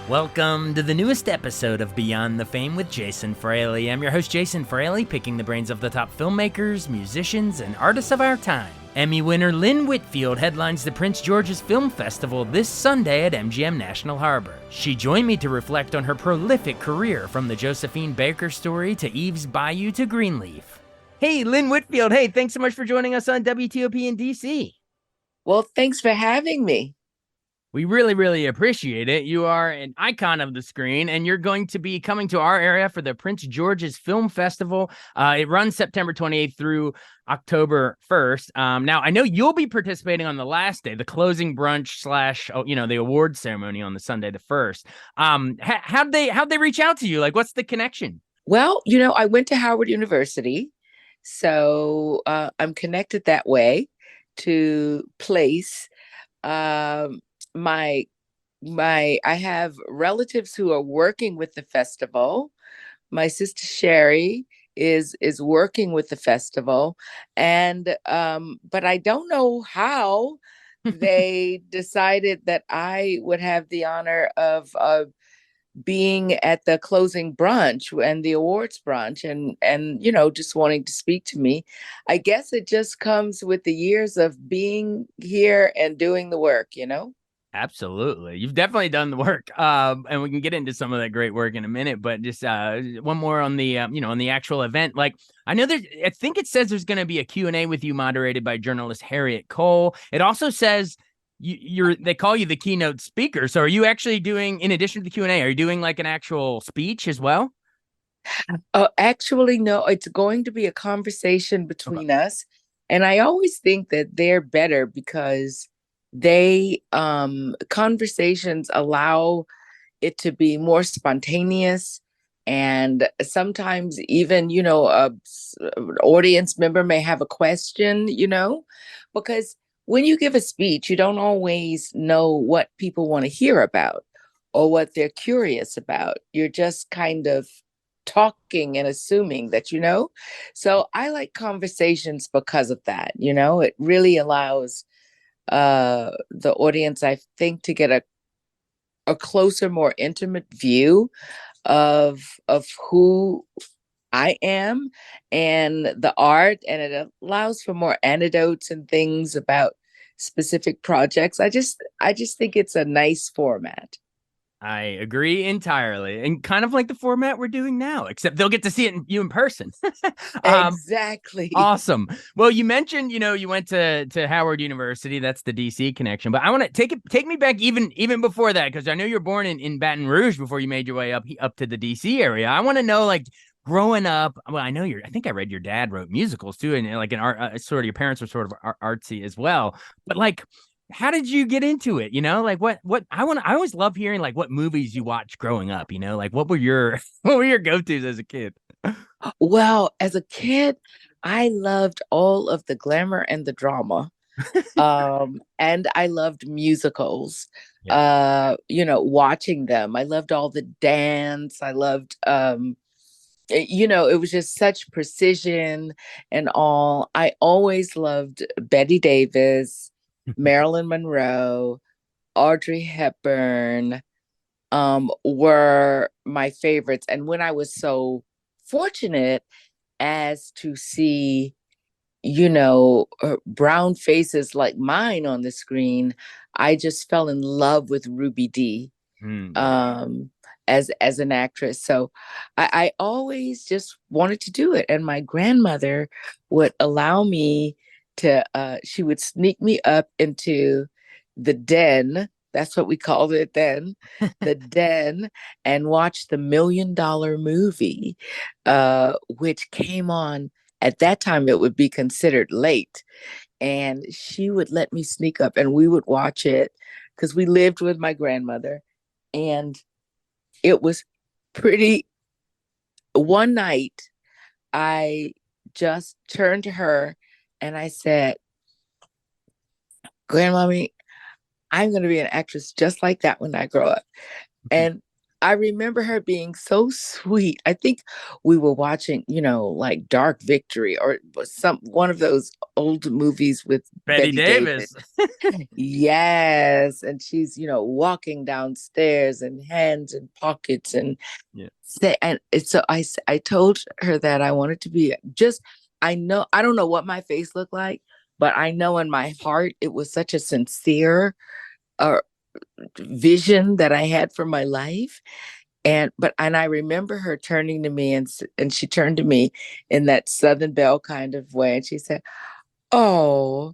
Welcome to the newest episode of Beyond the Fame with Jason Fraley. I'm your host, Jason Fraley, picking the brains of the top filmmakers, musicians, and artists of our time. Emmy winner Lynn Whitfield headlines the Prince George's Film Festival this Sunday at MGM National Harbor. She joined me to reflect on her prolific career, from the Josephine Baker story to Eve's Bayou to Greenleaf. Hey, Lynn Whitfield. Hey, thanks so much for joining us on WTOP in DC. Well, thanks for having me. We really, really appreciate it. You are an icon of the screen, and you're going to be coming to our area for the Prince George's Film Festival. It runs September 28th through October 1st. Now, I know you'll be participating on the last day, the closing brunch / the award ceremony on the Sunday, the 1st. How'd they reach out to you? Like, what's the connection? Well, I went to Howard University, so I'm connected that way to place. My I have relatives who are working with the festival. My sister Sherry is working with the festival, and but I don't know how they decided that I would have the honor of being at the closing brunch and the awards brunch, and just wanting to speak to me. I guess it just comes with the years of being here and doing the work. Absolutely. You've definitely done the work. And we can get into some of that great work in a minute, but just one more on the, on the actual event. Like, I know I think it says there's going to be a Q&A with you moderated by journalist Harriet Cole. It also says they call you the keynote speaker. So are you actually doing, in addition to the Q&A, are you doing like an actual speech as well? Actually, no, it's going to be a conversation between us. And I always think that they're better because they conversations allow it to be more spontaneous, and sometimes even an audience member may have a question, because when you give a speech you don't always know what people want to hear about or what they're curious about. You're just kind of talking and assuming that so I like conversations because of that. It really allows the audience, I think, to get a closer, more intimate view of who I am and the art, and it allows for more anecdotes and things about specific projects. I just think it's a nice format. I agree entirely, and kind of like the format we're doing now, except they'll get to see you in person. Exactly. Awesome. Well, you mentioned, you went to Howard University. That's the DC connection. But I want to take me back even before that, because I know you're born in Baton Rouge before you made your way up to the DC area. I want to know, like, growing up. Well, I think I read your dad wrote musicals too, and like an art, sort of your parents were sort of artsy as well. But like, how did you get into it? Like what I always love hearing like what movies you watched growing up, like what were your what were your go-tos as a kid? Well, as a kid, I loved all of the glamour and the drama. And I loved musicals. Yeah. Watching them. I loved all the dance. I loved it was just such precision and all. I always loved Betty Davis, Marilyn Monroe, Audrey Hepburn, were my favorites. And when I was so fortunate as to see, brown faces like mine on the screen, I just fell in love with Ruby Dee um, as an actress. So I always just wanted to do it. And my grandmother would allow me to, she would sneak me up into the den. That's what we called it then, the den, and watch the $1 Million Movie, which came on at that time. It would be considered late, and she would let me sneak up, and we would watch it because we lived with my grandmother, and it was pretty. One night, I just turned to her and I said, "Grandmommy, I'm going to be an actress just like that when I grow up." And I remember her being so sweet. I think we were watching, like Dark Victory or some one of those old movies with Betty Betty Davis. Davis. Yes, and she's, walking downstairs and hands in pockets and Yeah. so I told her that I wanted to be just I don't know what my face looked like, but I know in my heart it was such a sincere uh, vision that I had for my life. And I remember her turning to me and she turned to me in that Southern Belle kind of way and she said, "Oh,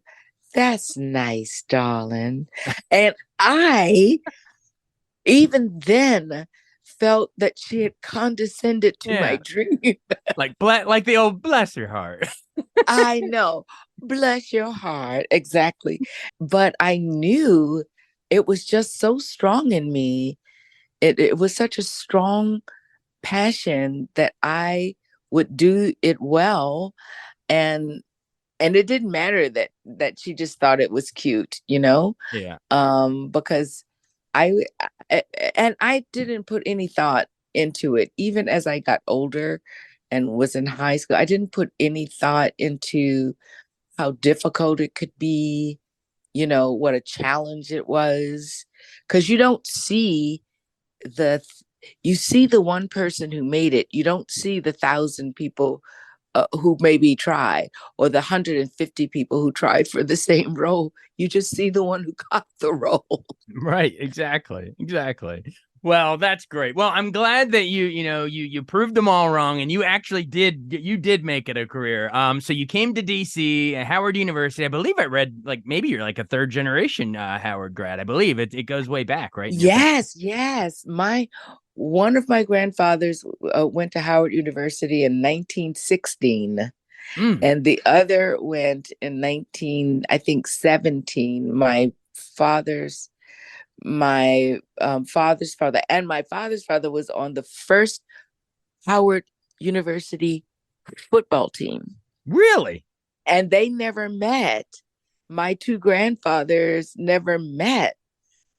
that's nice, darling." And I even then felt that she had condescended to my Yeah. dream. Like the old bless your heart. I know. Bless your heart. Exactly. But I knew it was just so strong in me. It was such a strong passion that I would do it well. And it didn't matter that she just thought it was cute, Yeah. because I and I didn't put any thought into it. Even as I got older and was in high school, I didn't put any thought into how difficult it could be, what a challenge it was. Because the you see the one person who made it. You don't see the 1,000 people who maybe try, or the 150 people who tried for the same role. You just see the one who got the role. Right, exactly. Exactly. Well, that's great. Well, I'm glad that you proved them all wrong and you did make it a career. So you came to DC at Howard University. I believe I read like maybe you're like a third generation Howard grad. I believe it goes way back, right? In your family. Yes, yes. My One of my grandfathers went to Howard University in 1916, Mm, and the other went in 19, I think 17. My father's father and my father's father was on the first Howard University football team, really? and they never met. My two grandfathers never met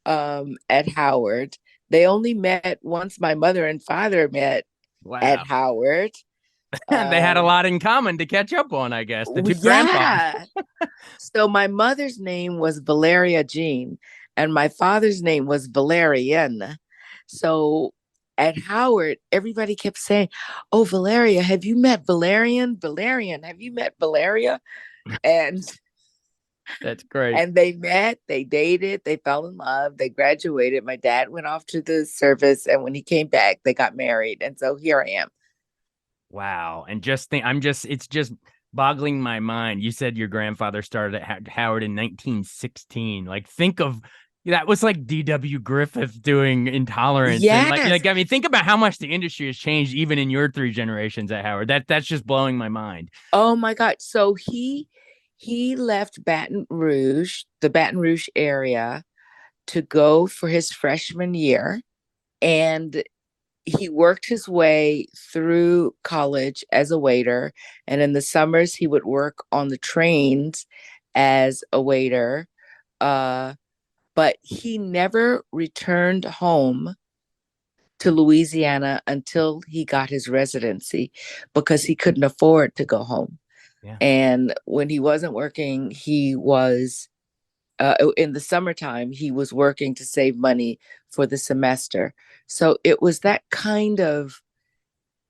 at Howard. They only met once my mother and father met at Wow. Howard. They had a Um, lot in common to catch up on, I guess. The two grandfathers. yeah. So my mother's name was Valeria Jean, and my father's name was Valerian. So at Howard, everybody kept saying, "Oh, Valeria, have you met Valerian? Valerian, have you met Valeria?" And That's great. and they met, they dated, they fell in love, they graduated. My dad went off to the service, and when he came back, they got married. And so here I am. Wow. And just think, it's just boggling my mind. You said your grandfather started at Howard in 1916. Like, think of that was like D.W. Griffith doing Intolerance. And Yes. I mean, think about how much the industry has changed even in your three generations at Howard. That's just blowing my mind. Oh my God. So he left the Baton Rouge area, to go for his freshman year. And he worked his way through college as a waiter. And in the summers, he would work on the trains as a waiter. Uh, but he never returned home to Louisiana until he got his residency because he couldn't afford to go home. Yeah. And when he wasn't working, he was in the summertime, he was working to save money for the semester. So it was that kind of,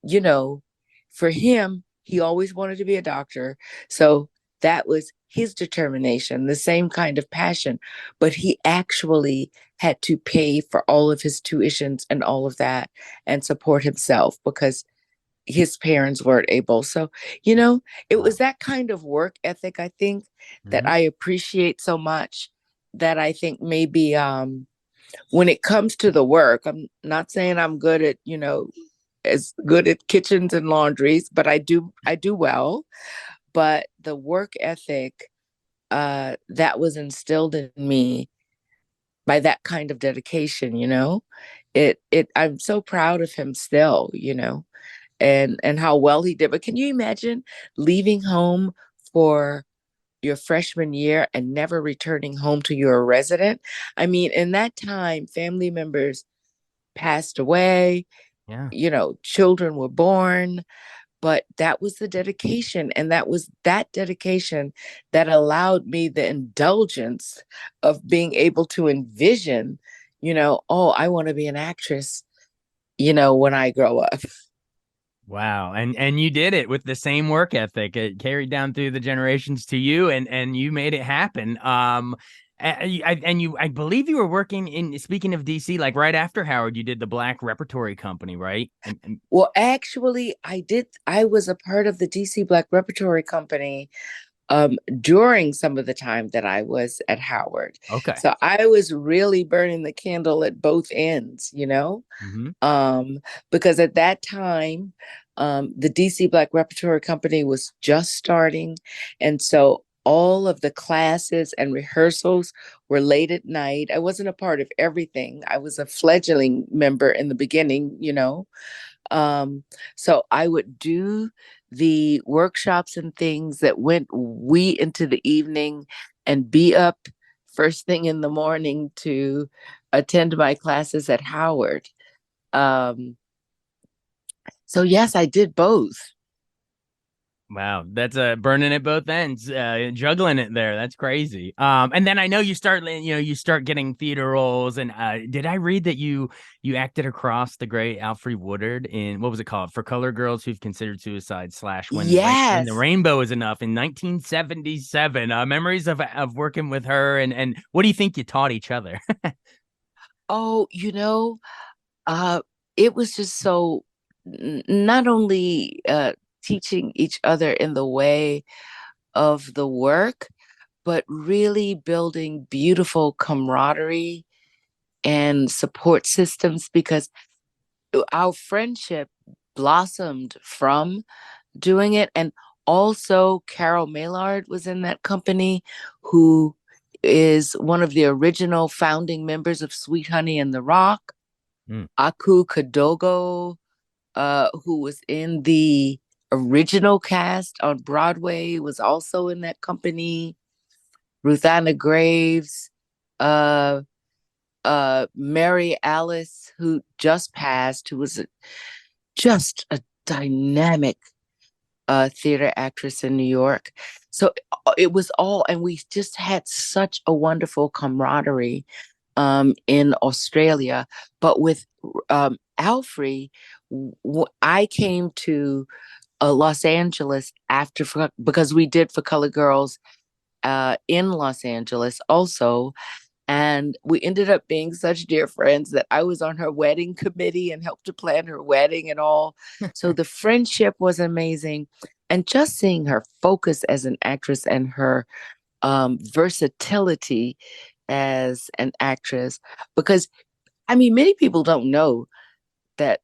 you know, for him, he always wanted to be a doctor. So that was his determination, the same kind of passion. But he actually had to pay for all of his tuitions and all of that and support himself because his parents weren't able. So, it was Wow. that kind of work ethic, I think, that Hmm. I appreciate so much, that I think maybe when it comes to the work, I'm not saying I'm good at, as good at kitchens and laundries, but I do well. But the work ethic that was instilled in me by that kind of dedication, I'm so proud of him still, and how well he did. But can you imagine leaving home for your freshman year and never returning home to your resident? I mean, in that time, family members passed away, Yeah. children were born, but that was the dedication. And that was that dedication that allowed me the indulgence of being able to envision, oh, I want to be an actress, when I grow up. Wow. And you did it with the same work ethic. It carried down through the generations to you, and you made it happen. I believe you were working in, speaking of DC, like right after Howard, you did the Black Repertory Company, right? And Well, actually, I was a part of the DC Black Repertory Company during some of the time that I was at Howard. okay. So I was really burning the candle at both ends, Hmm. um, because at that time, the DC Black Repertory Company was just starting. And so all of the classes and rehearsals were late at night. I wasn't a part of everything. I was a fledgling member in the beginning, so I would do the workshops and things that went we into the evening and be up first thing in the morning to attend my classes at Howard. Um, so yes, I did both. Wow, that's burning at both ends, juggling it there. That's crazy. And then I know you start getting theater roles. And did I read that you acted across the great Alfre Woodard in, what was it called, For Color Girls Who've Considered Suicide, slash When the Yes. Rainbow Is Enough in 1977. Memories of working with her, and what do you think you taught each other? Oh, uh, it was just so not only teaching each other in the way of the work, but really building beautiful camaraderie and support systems because our friendship blossomed from doing it. And also, Carol Maillard was in that company, who is one of the original founding members of Sweet Honey and the Rock. Mm. Aku Kadogo, who was in the original cast on Broadway, was also in that company. Ruth Anna Graves, uh, Mary Alice, who just passed, who was just a dynamic theater actress in New York. So it was all, and we just had such a wonderful camaraderie in Australia. But with Alfre, I came to Los Angeles because we did For Color Girls in Los Angeles also. And we ended up being such dear friends that I was on her wedding committee and helped to plan her wedding and all. So the friendship was amazing. And just seeing her focus as an actress and her versatility as an actress, because I mean, many people don't know that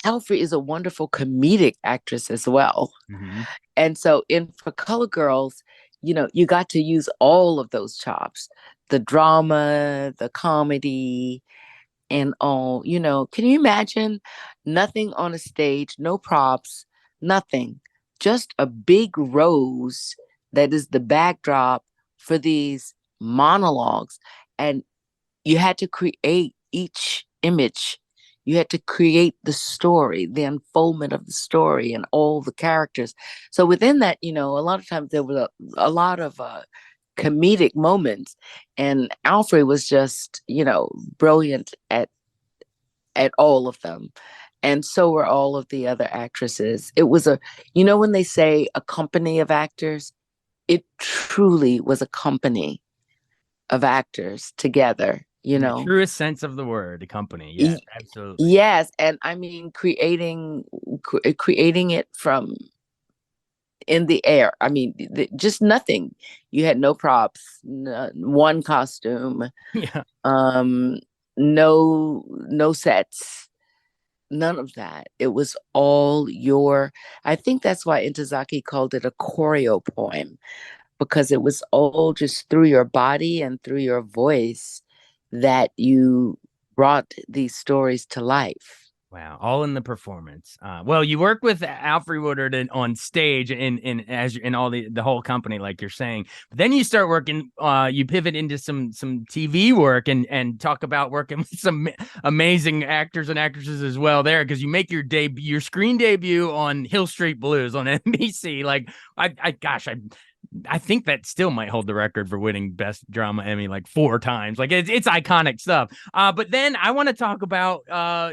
Alfre is a wonderful comedic actress as well. Hmm. And so in For Color Girls, you got to use all of those chops, the drama, the comedy, and all. Can you imagine nothing on a stage, no props, nothing, just a big rose that is the backdrop for these monologues? And you had to create each image. You had to create the story, the unfoldment of the story, and all the characters. So within that, a lot of times there was a lot of comedic moments, and Alfred was just, brilliant at all of them. And so were all of the other actresses. It was when they say a company of actors, it truly was a company of actors together, In the truest sense of the word, the company. Yes, absolutely. Yes, and I mean creating it from in the air. I mean, just nothing. You had no props, one costume, Yeah. um, no sets, none of that. It was all your. I think that's why Intozaki called it a choreo poem, because it was all just through your body and through your voice that you brought these stories to life. Wow, all in the performance. Well, you work with Alfred Woodard on stage in all the whole company, like you're saying. But then you start working. You pivot into some TV work and talk about working with some amazing actors and actresses as well there, because you make your screen debut on Hill Street Blues on NBC. Like gosh, I think that still might hold the record for winning Best Drama Emmy like 4 times. Like it's iconic stuff. But then I want to talk about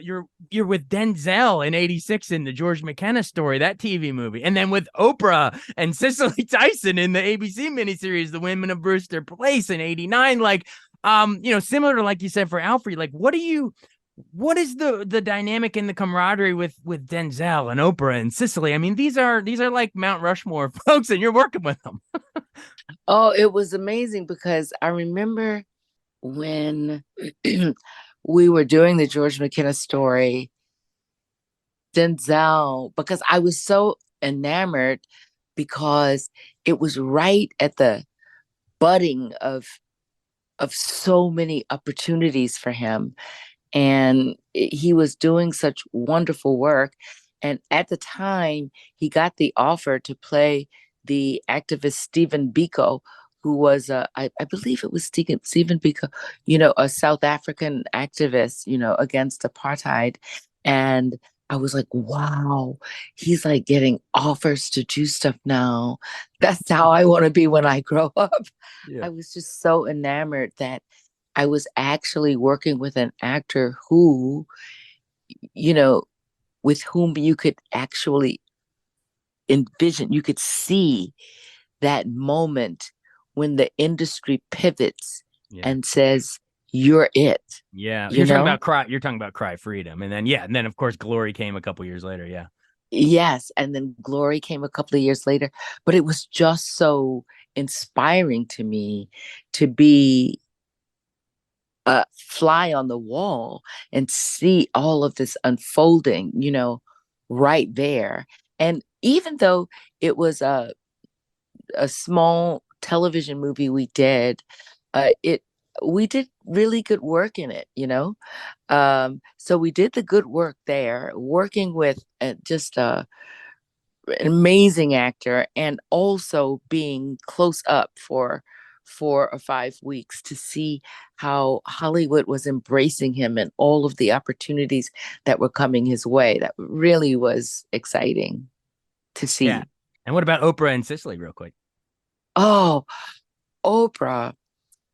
you're with Denzel in '86 in the George McKenna Story, that TV movie, and then with Oprah and Cicely Tyson in the ABC miniseries The Women of Brewster Place in '89. Like, similar to like you said for Alfred. Like, what is the dynamic and the camaraderie with Denzel and Oprah and Cicely? I mean, these are like Mount Rushmore folks, and you're working with them. Oh, it was amazing because I remember when we were doing the George McKenna Story, Denzel, because I was so enamored because it was right at the budding of so many opportunities for him, and he was doing such wonderful work. And at the time, he got the offer to play the activist Stephen Biko, who was, I believe it was Stephen Biko, a South African activist, against apartheid. And I was like, wow, he's like getting offers to do stuff now. That's how I want to be when I grow up. Yeah. I was just so enamored that I was actually working with an actor who, you know, with whom you could actually envision, you could see that moment when the industry pivots Yeah. and says, you're it, Yeah. you know? You're talking about Cry Freedom. And then of course Glory came a couple years later. Yeah. Yes. And then Glory came a couple of years later, but it was just so inspiring to me to be a fly on the wall and see all of this unfolding, right there. And even though it was a small television movie we did, it we did really good work in it. So we did the good work there, working with just an amazing actor, and also being close up for 4 or 5 weeks to see how Hollywood was embracing him and all of the opportunities that were coming his way. That really was exciting to Yeah. see. And what about Oprah and Cicely, real quick? Oh, Oprah,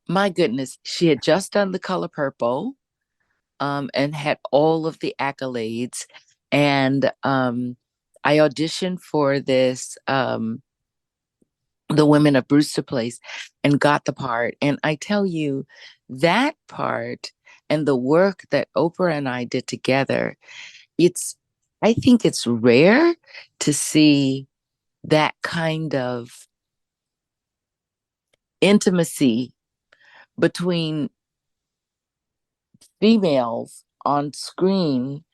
my goodness, she had just done The Color Purple, and had all of the accolades. And I auditioned for this, The Women of Brewster Place, and got the part. And I tell you, that part and the work that Oprah and I did together, it's, I think it's rare to see that kind of intimacy between females on screen.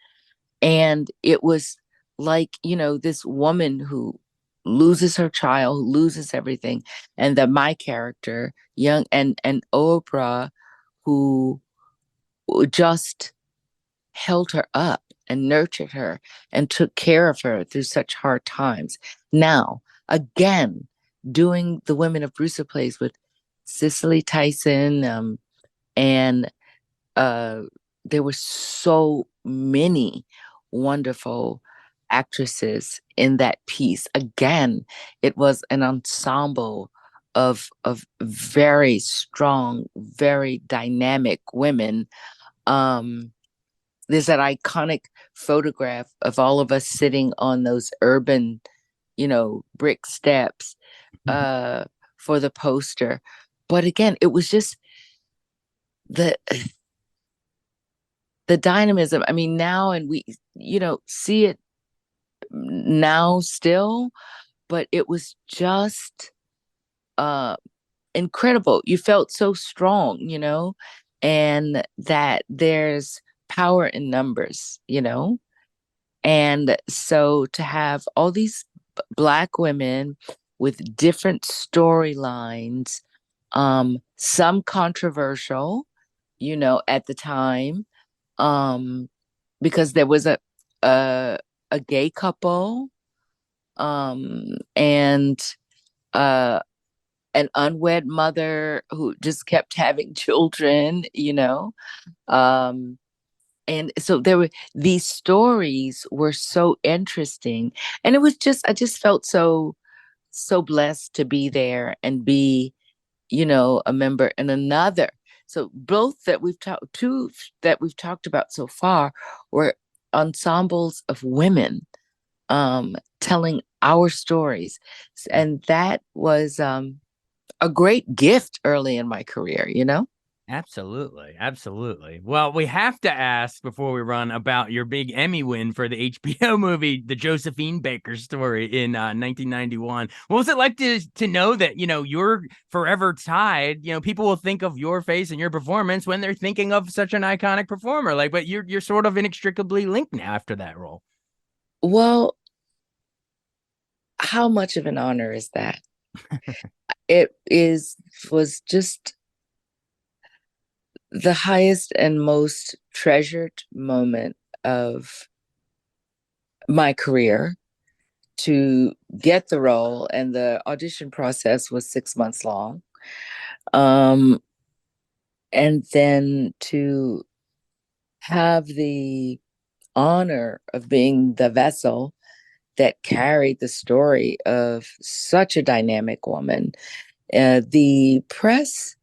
And it was like, this woman who loses her child, who loses everything. And that my character, young and Oprah, who just held her up and nurtured her and took care of her through such hard times. Now, again, doing the Women of Brewster Place with Cicely Tyson, and uh, there were so many wonderful actresses in that piece. Again, it was an ensemble of very strong, very dynamic women. Um, there's that iconic photograph of all of us sitting on those urban, brick steps, uh, for the poster. But again, it was just the the dynamism. I mean, now, and we, see it now still, but it was just uh incredible. You felt so strong, and that there's power in numbers. And so to have all these Black women with different storylines, some controversial, at the time, um, because there was a a gay couple, and uh an unwed mother who just kept having children, um and so there were these stories were so interesting, and it was just I just felt so blessed to be there and be, a member in another. So both that we've talked two that we've talked about so far were ensembles of women, telling our stories. And that was a great gift early in my career. Absolutely. Absolutely. Well, we have to ask before we run about your big Emmy win for the HBO movie, The Josephine Baker Story in 1991. What was it like to know that, you're forever tied? People will think of your face and your performance when they're thinking of such an iconic performer. Like, but you're sort of inextricably linked now after that role. Well, how much of an honor is that? It was just the highest and most treasured moment of my career to get the role, and the audition process was 6 months long. um and then to have the honor of being the vessel that carried the story of such a dynamic woman. The press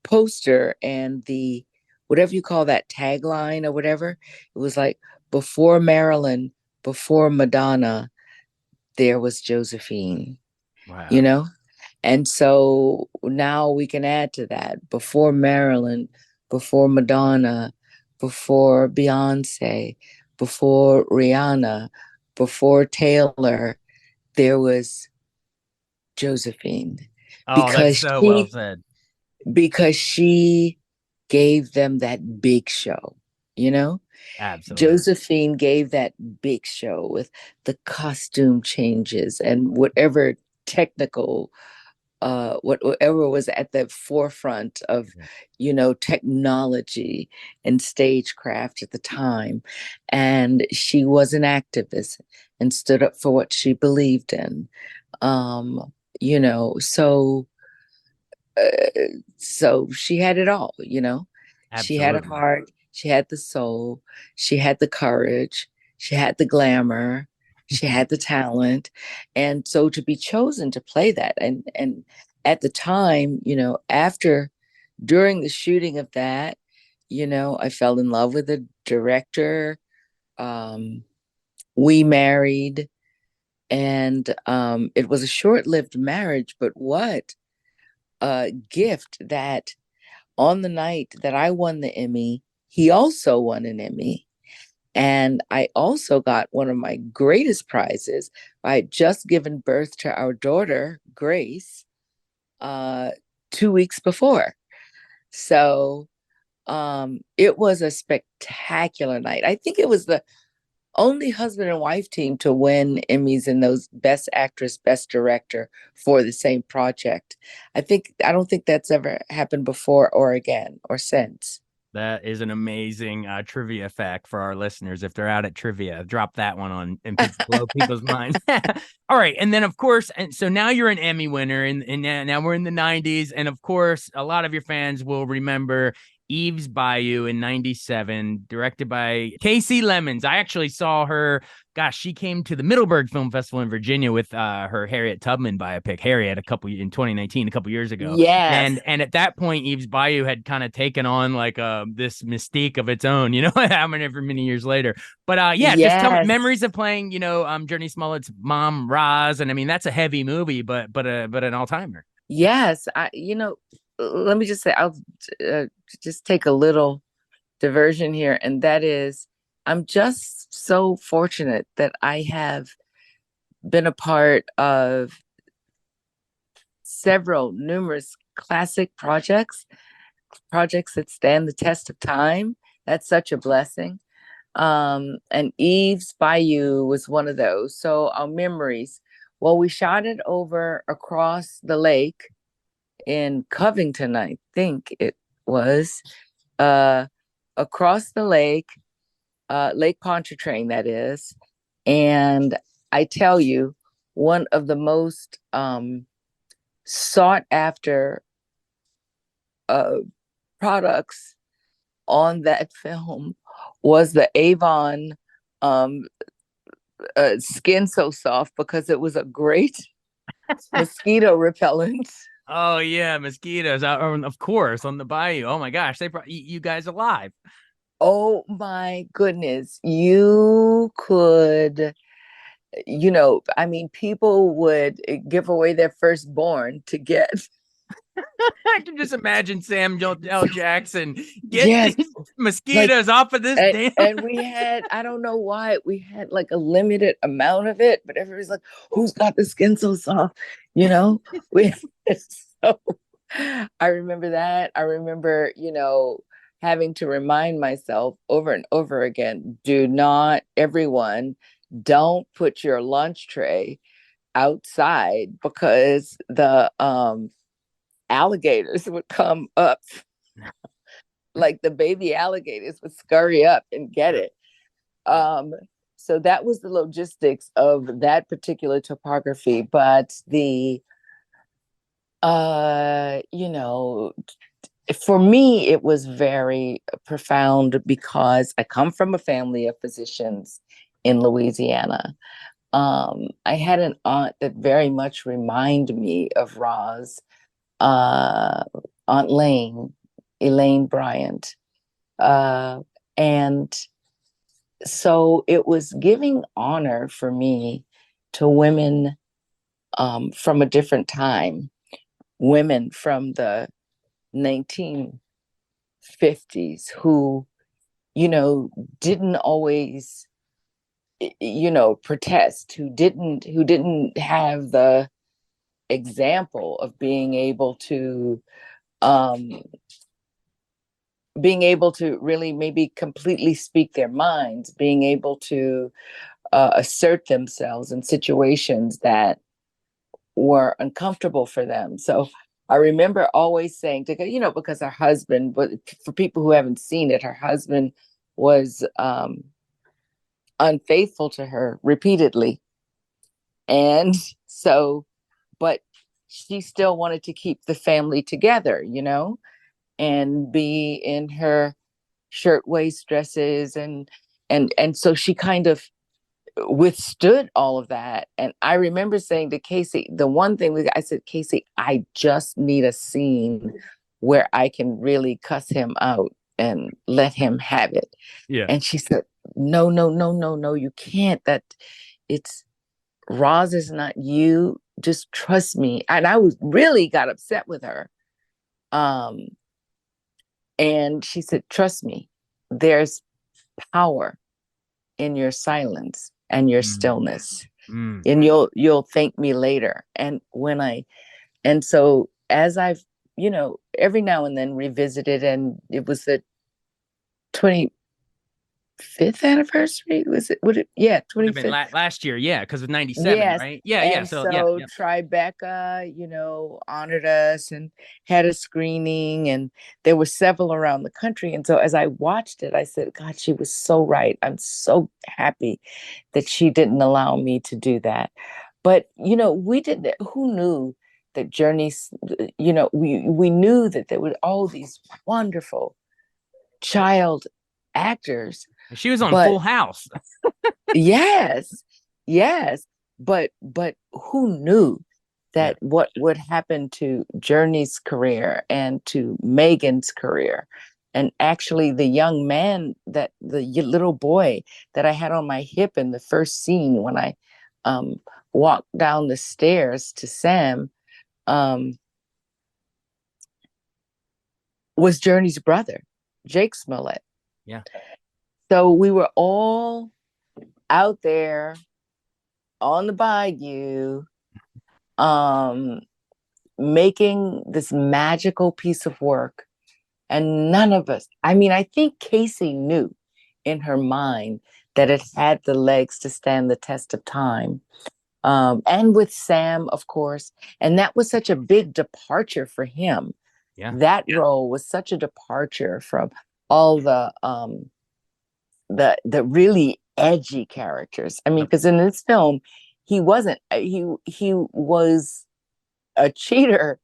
poster and the whatever you call that tagline or whatever, it was like, before Marilyn, before Madonna, there was Josephine, you Wow. know? And so now we can add to that, before Marilyn, before Madonna, before Beyonce, before Rihanna, before Taylor, there was Josephine, Oh, that's because so well she said. because she gave them that big show, you know? Absolutely. Josephine gave that big show with the costume changes and whatever technical, whatever was at the forefront of, technology and stagecraft at the time. And she was an activist and stood up for what she believed in. So so she had it all. She had a Absolutely. heart, she had the soul, she had the courage, she had the glamour, she had the talent. And so to be chosen to play that, and at the time, after during the shooting of that, I fell in love with the director. Um, we married, and it was a short-lived marriage, but what a gift that on the night that I won the Emmy, he also won an Emmy. And I also got one of my greatest prizes. I had just given birth to our daughter, Grace, 2 weeks before. So it was a spectacular night. I think it was the only husband and wife team to win Emmys in those Best Actress, Best Director for the same project. I don't think that's ever happened before or again or since. That is an amazing trivia fact for our listeners. If they're out at trivia, drop that one on and blow people's minds. All right. And then, of course, and so now you're an Emmy winner, and now we're in the 90s. And of course, a lot of your fans will remember Eve's Bayou in 97, directed by Casey Lemons. I actually saw her. Gosh, she came to the Middleburg Film Festival in Virginia with her Harriet Tubman biopic, Harriet, in 2019, a couple years ago. Yes, And at that point, Eve's Bayou had kind of taken on like this mystique of its own, how many years later. But yeah, just tell me yes, memories of playing, Journey Smollett's mom, Roz, and I mean that's a heavy movie, but an all timer. yes. Let me just say, I'll uh, just take a little diversion here, and that is, I'm just so fortunate that I have been a part of several numerous classic projects that stand the test of time. That's such a blessing. And Eve's Bayou was one of those. So our memories. Well, we shot it over across the lake in Covington, I think it was. Uh, Across the lake. Lake Pontchartrain, that is. And I tell you, one of the most sought after uh, products on that film was the Avon um, Skin So Soft, because it was a great mosquito repellent. Oh yeah, mosquitoes. Of course, on the bayou. Oh my gosh, they probably eat you guys alive. Oh my goodness. You could, I mean, people would give away their firstborn to get. I can just imagine Sam L. Jackson get Yes, these like, mosquitoes off of this and, damn. and we had, I don't know why, we had like a limited amount of it, but everybody's like, who's got the skin so soft? You know, we, so I remember that. I remember, having to remind myself over and over again, do not, everyone, don't put your lunch tray outside, because the alligators would come up, like the baby alligators would scurry up and get Yeah, it. yeah. Um, so that was the logistics of that particular topography. But uh, you know, for me, it was very profound because I come from a family of physicians in Louisiana. I had an aunt that very much reminded me of Roz, uh, Aunt Lane, Elaine Bryant. Uh, and so it was giving honor for me to women from a different time, women from the 1950s who, you know, didn't always, protest, who didn't have the example of um, being able to really maybe completely speak their minds, being able to assert themselves in situations that were uncomfortable for them. So I remember always saying to go, because her husband, but for people who haven't seen it, her husband was unfaithful to her repeatedly. And so, but she still wanted to keep the family together, and be in her shirtwaist dresses, and so she kind of withstood all of that. And I remember saying to Casey, the one thing I said, Casey, I just need a scene where I can really cuss him out and let him have it. Yeah. And she said, no, no, no, no, no, you can't. That it's Roz is not you. Just trust me. And I was really got upset with her. Um, and she said, trust me, there's power in your silence and your Mm, stillness, mm. and you'll thank me later. And so as I've, every now and then revisited, and it was the 25th anniversary, was it, would it, yeah, Would have been 25th. last year, yeah, because of '97, Yes. right? Yeah, yeah. And So yeah, so yeah. Tribeca, honored us and had a screening, and there were several around the country. And so as I watched it, I said, God, she was so right. I'm so happy that she didn't allow me to do that. But, we didn't, who knew that journeys, we knew that there were all these wonderful child actors, She was on but Full House. yes, yes, but who knew Yeah. that what would happen to Journey's career and to Megan's career, and actually the young man, that the little boy that I had on my hip in the first scene when I um, walked down the stairs to Sam, um, was Journey's brother, Jake Smollett. Yeah. So we were all out there on the bayou, um, making this magical piece of work. And none of us, I mean, I think Casey knew in her mind that it had the legs to stand the test of time. And with Sam, of course. And that was such a big departure for him. Yeah. That role was such a departure from all the the really edgy characters. I mean, because in this film, he wasn't he was a cheater,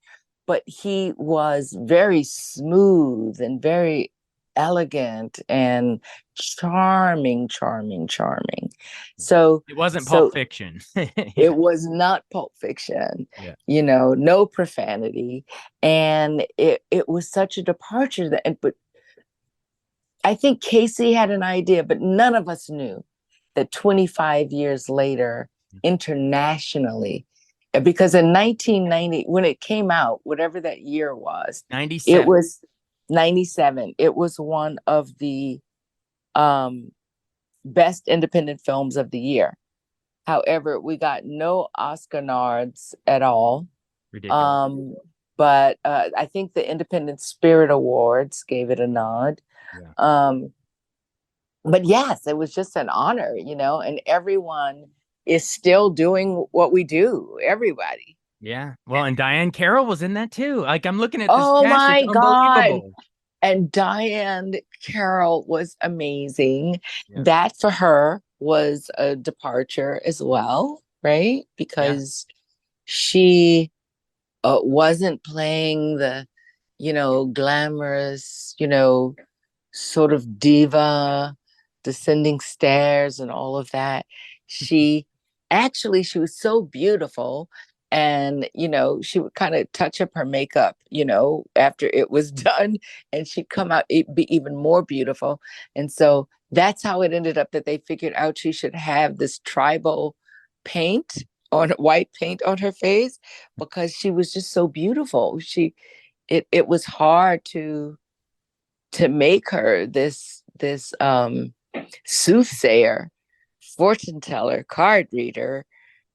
but he was very smooth and very elegant and charming, charming, charming. So It wasn't Pulp so Fiction. it was not Pulp Fiction, Yeah. no profanity. And it was such a departure that, but I think Casey had an idea, but none of us knew that 25 years later, internationally, because in 1990, when it came out, whatever that year was, it 97. was 97. It was one of the um, best independent films of the year. However, we got no Oscar nods at all. Ridiculous. Um, but I think the Independent Spirit Awards gave it a nod. Yeah. Um, but yes, it was just an honor, and everyone is still doing what we do. Everybody. Yeah. Well, and Diane Carroll was in that too. Like I'm looking at this Oh cast, it's my God. unbelievable. And Diane Carroll was amazing. Yeah. That for her was a departure as well, right? Yeah. Because she wasn't playing the, glamorous, sort of diva, descending stairs and all of that. She she was so beautiful. And, she would kind of touch up her makeup, after it was done, and she'd come out be even more beautiful. And so that's how it ended up that they figured out she should have this tribal paint on white paint on her face because she was just so beautiful. It was hard to make her this soothsayer, fortune teller, card reader,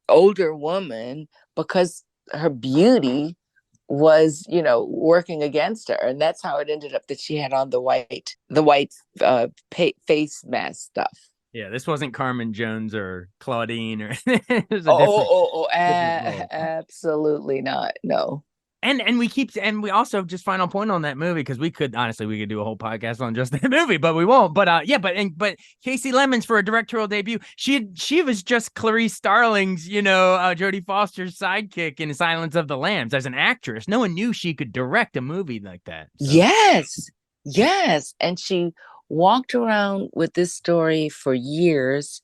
older woman, because her beauty was, working against her. And that's how it ended up that she had on the white face mask stuff. Yeah. This wasn't Carmen Jones or Claudine or it was a different role. Absolutely not. No. And we also just final point on that movie because we could do a whole podcast on just that movie, but we won't. But yeah, but Casey Lemons for a directorial debut, she was just Clarice Starling's, Jodie Foster's sidekick in Silence of the Lambs as an actress. No one knew she could direct a movie like that. So. Yes, yes. And she walked around with this story for years,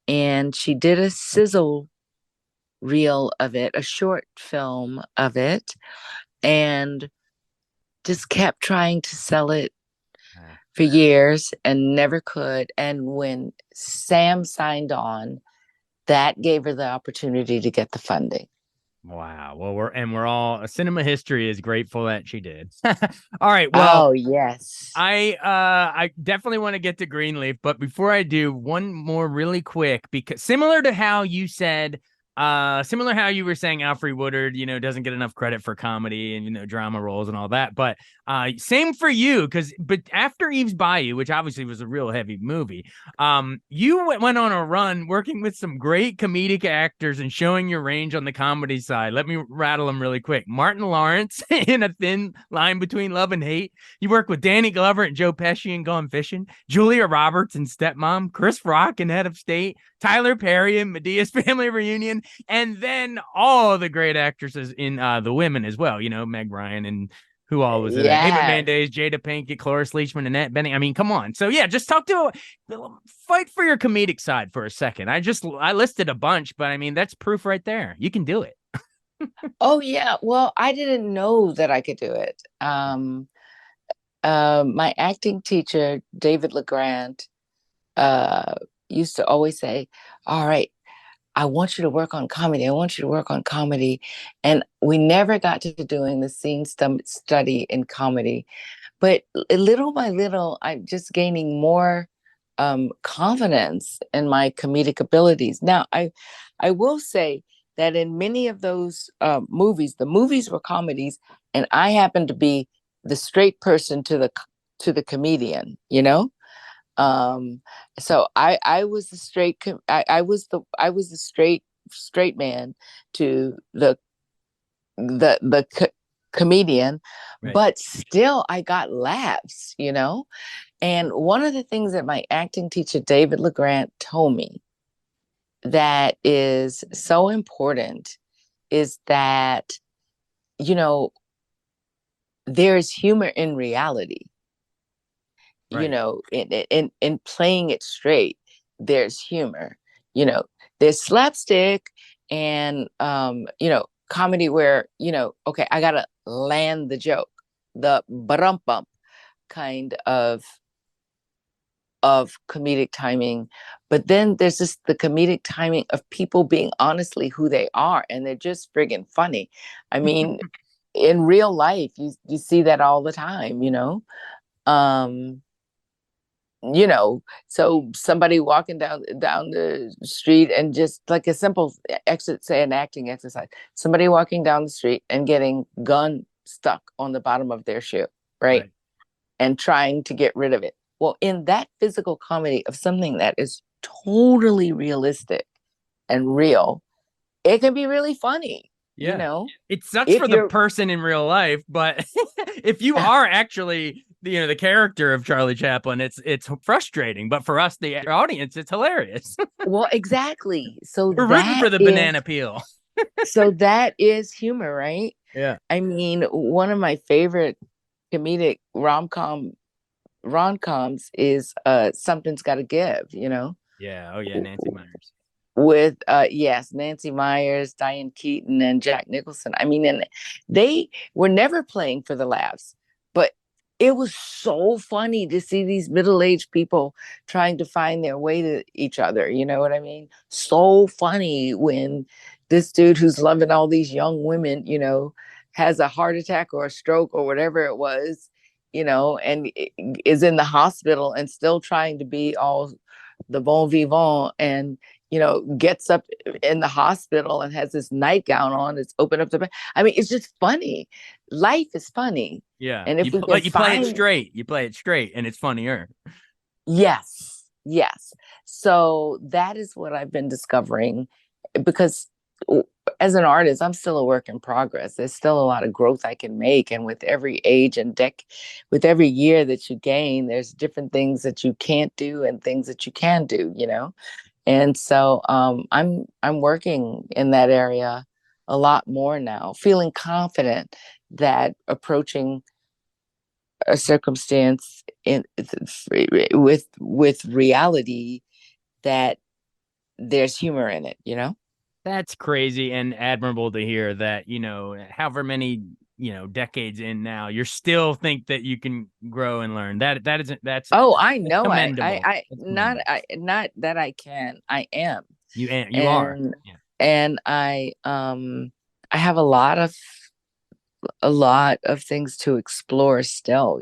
and she did a sizzle reel of it, a short film of it, and just kept trying to sell it for years and never could. And when Sam signed on, that gave her the opportunity to get the funding. Wow. Well, we're all cinema history is grateful that she did. All right. Well, Oh, yes. I definitely want to get to Greenleaf, but before I do, one more really quick, because similar to how you said, similar how you were saying Alfre Woodard, doesn't get enough credit for comedy and drama roles and all that, but same for you, but after Eve's Bayou, which obviously was a real heavy movie, you went on a run working with some great comedic actors and showing your range on the comedy side. Let me rattle them really quick. Martin Lawrence in A Thin Line Between Love and Hate. You work with Danny Glover and Joe Pesci in Gone Fishing, Julia Roberts in Stepmom, Chris Rock in Head of State, Tyler Perry in Medea's Family Reunion, and then all the great actresses in The Women as well. Meg Ryan and who all was in it? Ava Yes. Mendes, Jada Pinkett, Cloris Leachman, Annette Bening. I mean, come on. So yeah, just fight for your comedic side for a second. I listed a bunch, but I mean, that's proof right there. You can do it. Oh, yeah. Well, I didn't know that I could do it. My acting teacher, David LeGrand, used to always say, all right, I want you to work on comedy. I want you to work on comedy. And we never got to doing the scene study in comedy. But little by little, I'm just gaining more confidence in my comedic abilities. Now, I will say that in many of those movies, the movies were comedies, and I happened to be the straight person to the comedian, so I was the I was the straight man to the comedian, Right. but still I got laughs, you know? And one of the things that my acting teacher, David LeGrant, told me that is so important is that, you know, there's humor in reality, Right. in playing it straight, there's humor, you know, there's slapstick and, comedy where, okay, I gotta land the joke, the bump kind of comedic timing. But then there's just the comedic timing of people being honestly who they are, and they're just friggin' funny. I mean, in real life, you see that all the time, Um, so somebody walking down the street and just like a simple exit, say an acting exercise, somebody walking down the street and getting gun stuck on the bottom of their shoe, right? Right. And trying to get rid of it. Well, in that physical comedy of something that is totally realistic and real, it can be really funny, Yeah. It sucks if for the you're person in real life, but if you are actually the character of Charlie Chaplin, it's frustrating. But for us, the audience, it's hilarious. well, exactly. So We're rooting that for the is banana peel. humor, right? Yeah. I mean, one of my favorite comedic rom coms is Something's Gotta Give, Yeah. Oh yeah, Nancy Myers. with yes, Nancy Myers, Diane Keaton, and Jack Nicholson. I mean, and they were never playing for the laughs, but it was so funny to see these middle-aged people trying to find their way to each other. You know what I mean? So funny when this dude who's loving all these young women, has a heart attack or a stroke or whatever it was, and is in the hospital and still trying to be all the bon vivant, and gets up in the hospital and has this nightgown on. It's open up the bed. I mean, it's just funny. Life is funny. Yeah. And if we can You play it find, straight. You play it straight, and it's funnier. yes, yes. So that is what I've been discovering, because as an artist, I'm still a work in progress. There's still a lot of growth I can make. And with every age and with every year that you gain, there's different things that you can't do and things that you can do. And so I'm working in that area a lot more now, feeling confident that approaching a circumstance with reality, that there's humor in it. That's crazy and admirable to hear that, however many, decades in now, you're still think that you can grow and learn. That's Oh, I know. commendable. That's Not, commendable. not that I can, I am. You are. And, Yeah, I have a lot of things to explore still,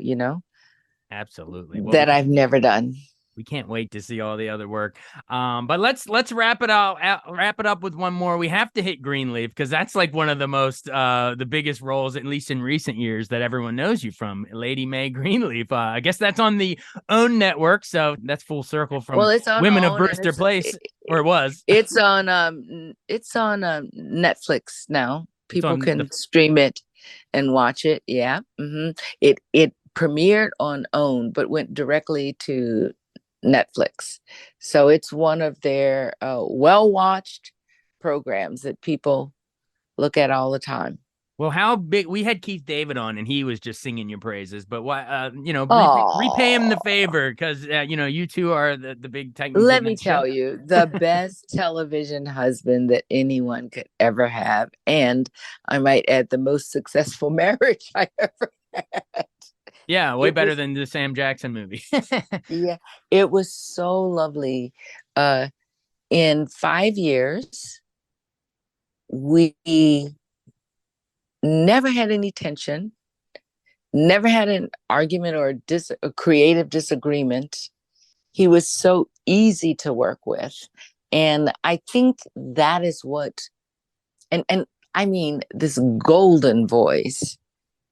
absolutely. Well, that I've never done. we can't wait to see all the other work. But let's wrap it up with one more. We have to hit Greenleaf because that's like one of the most the biggest roles, at least in recent years, that everyone knows you from. Lady Mae Greenleaf. I guess that's on the OWN network, so that's full circle from Well, it's on Women of OWN, and Brewster Place, or it was. it's on Netflix now. It's People on the. can stream it and watch it. Yeah. It premiered on OWN, but went directly to Netflix. So it's one of their well watched programs that people look at all the time. Well, how big? We had Keith David on, and he was just singing your praises. But why? Repay him the Oh, favor, because you two are the big titans in let me that show. tell you, the best television husband that anyone could ever have. And I might add, the most successful marriage I ever had. Yeah, way It better was, than the Sam Jackson movie. yeah, it was so lovely. Uh, in 5 years, we never had any tension, never had an argument or a creative disagreement. He was so easy to work with. And I think that is what, and I mean, this golden voice,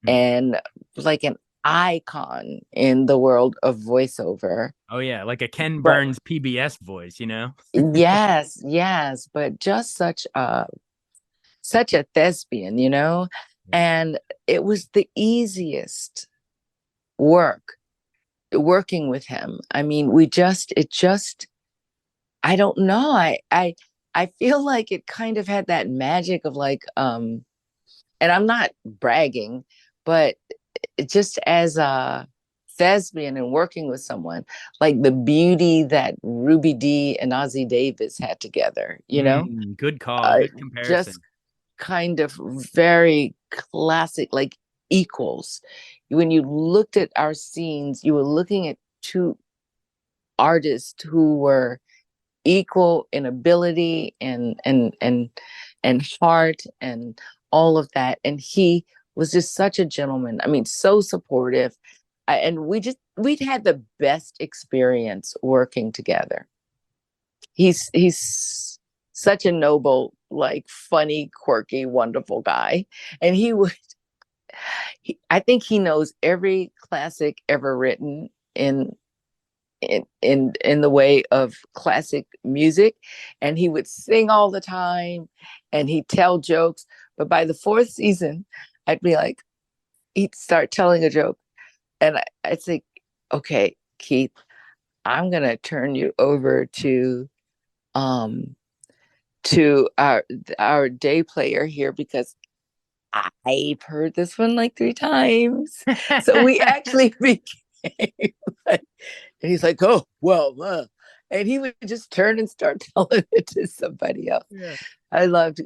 and like an icon in the world of voiceover. Oh yeah, like a Ken But Burns PBS voice. yes, yes, but just such a thespian. And it was the easiest work working with him. I mean, I don't know. I feel like it kind of had that magic of like, and I'm not bragging, but just as a thespian and working with someone, like the beauty that Ruby Dee and Ozzie Davis had together, Good call. uh, Good just comparison. kind of very classic, like equals. When you looked at our scenes, you were looking at two artists who were equal in ability and heart and all of that. And he was just such a gentleman. I mean, so supportive. And we'd had the best experience working together. He's such a noble, like funny, quirky, wonderful guy. And I think he knows every classic ever written in the way of classic music, and he would sing all the time and he'd tell jokes. But by the fourth season, I'd be like, he'd start telling a joke, and I'd say, okay, Keith, I'm gonna turn you over um to our day player here, because I've heard this one like 3 times. So we actually became like, and he's like, oh, well, and he would just turn and start telling it to somebody else. Yeah. I loved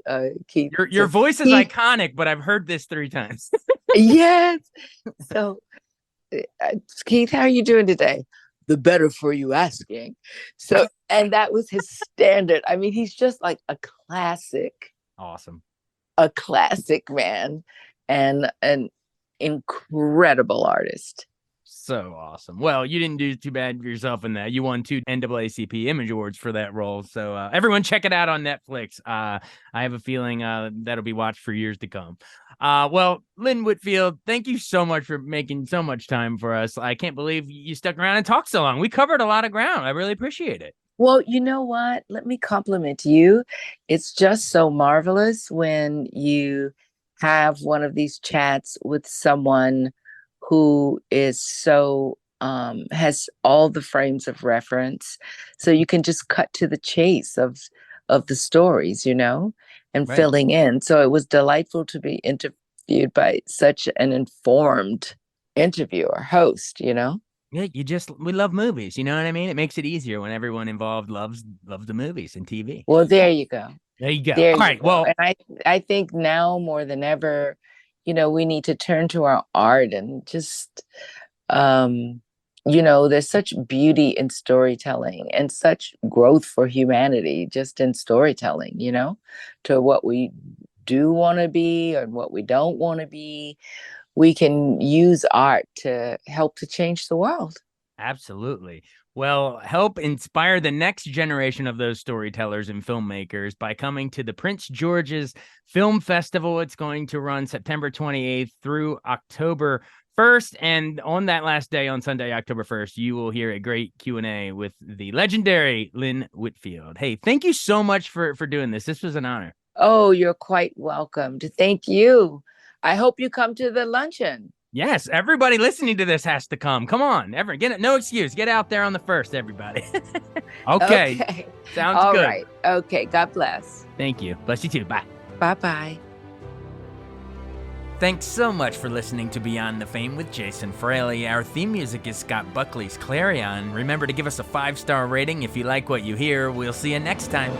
Keith. Your voice is iconic, but I've heard this 3 times. Yes. So, Keith, how are you doing today? The better for you asking. So, and that was his standard. I mean, he's just like a classic. Awesome. A classic man and an incredible artist. So awesome. Well, you didn't do too bad for yourself in that. You won 2 NAACP Image Awards for that role. So everyone check it out on Netflix. I have a feeling that'll be watched for years to come. Well, Lynn Whitfield, thank you so much for making so much time for us. I can't believe you stuck around and talked so long. We covered a lot of ground. I really appreciate it. Well, you know what? Let me compliment you. It's just so marvelous when you have one of these chats with someone who is so has all the frames of reference, so you can just cut to the chase of the stories, and Right. filling in. So it was delightful to be interviewed by such an informed interviewer host. Yeah, we love movies. You know what I mean? It makes it easier when everyone involved loves the movies and TV. Well, there you go. There you go. There All you right. go. Well, And I think now more than ever, we need to turn to our art and just there's such beauty in storytelling and such growth for humanity just in storytelling, to what we do want to be and what we don't want to be. We can use art to help to change the world. absolutely. Well, help inspire the next generation of those storytellers and filmmakers by coming to the Prince George's Film Festival. It's going to run September 28th through October 1st. And on that last day, on Sunday, October 1st, you will hear a great Q&A with the legendary Lynn Whitfield. Hey, thank you so much for doing this. This was an honor. Oh, you're quite welcome. Thank you. I hope you come to the luncheon. Yes, everybody listening to this has to come. Come on, get it. No excuse. Get out there on the 1st, everybody. Okay. Sounds All good. All right. Okay. God bless. Thank you. Bless you too. Bye. Bye-bye. Thanks so much for listening to Beyond the Fame with Jason Fraley. Our theme music is Scott Buckley's Clarion. Remember to give us a 5-star rating if you like what you hear. We'll see you next time.